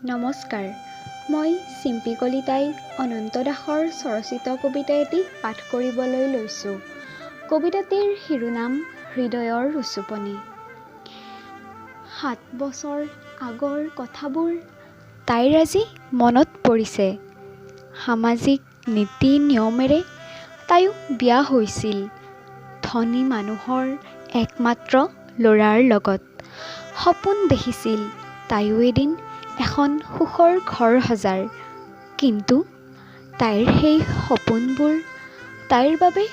নমস্কাৰ, মই চিম্পী কলিতাই অনন্ত দাসৰ স্বৰচিত কবিতা এটি পাঠ কৰিবলৈ লৈছোঁ। কবিতাটিৰ শিৰোনাম হৃদয়ৰ ৰুচুপনি। 7 বছৰ আগৰ কথাবোৰ তাইৰ আজি মনত পৰিছে। সামাজিক নীতি নিয়মেৰে তাইও বিয়া হৈছিল ধনী মানুহৰ একমাত্ৰ ল'ৰাৰ লগত। সপোন দেখিছিল তাইও এদিন এখন সুখৰ ঘৰ সজাৰ। কিন্তু তাইৰ সেই সপোনবোৰ তাইৰ বাবে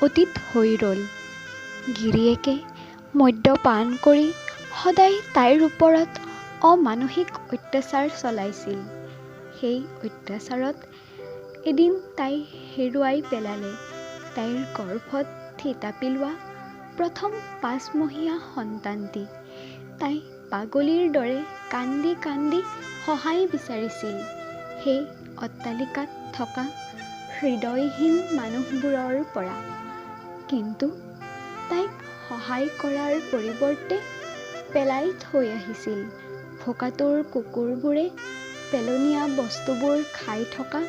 অতীত হৈ ৰ'ল। গিৰিয়েকে মদ্যপান কৰি সদায় তাইৰ ওপৰত অমানসিক অত্যাচাৰ চলাইছিল। সেই অত্যাচাৰত এদিন তাই হেৰুৱাই পেলালে তাইৰ গৰ্ভত থিতাপি লোৱা প্ৰথম 5 মহীয়া সন্তানটি। তাই পাগলীৰ দৰে কান্দি কান্দি সহায় বিচাৰিছিল সেই অট্টালিকাত থকা হৃদয়হীন মানুহবোৰৰ পৰা। কিন্তু তাইক সহায় কৰাৰ পৰিৱৰ্তে পেলাই থৈ আহিছিল ভোকাতুৰ কুকুৰবোৰে পেলনীয়া বস্তুবোৰ খাই থকা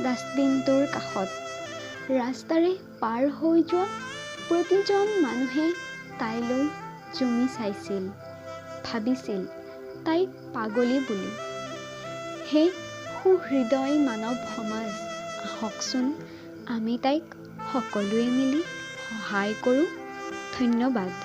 ডাষ্টবিনটোৰ কাষত। ৰাস্তাৰে পাৰ হৈ যোৱা প্ৰতিজন মানুহে তাইলৈ জুমি চাইছিল, ভাবিছিল তাইক পাগলী বুলি। হে সুহৃদয় মানৱ সমাজ, আহকচোন আমি তাইক সকলোৱে মিলি সহায় কৰোঁ। ধন্যবাদ।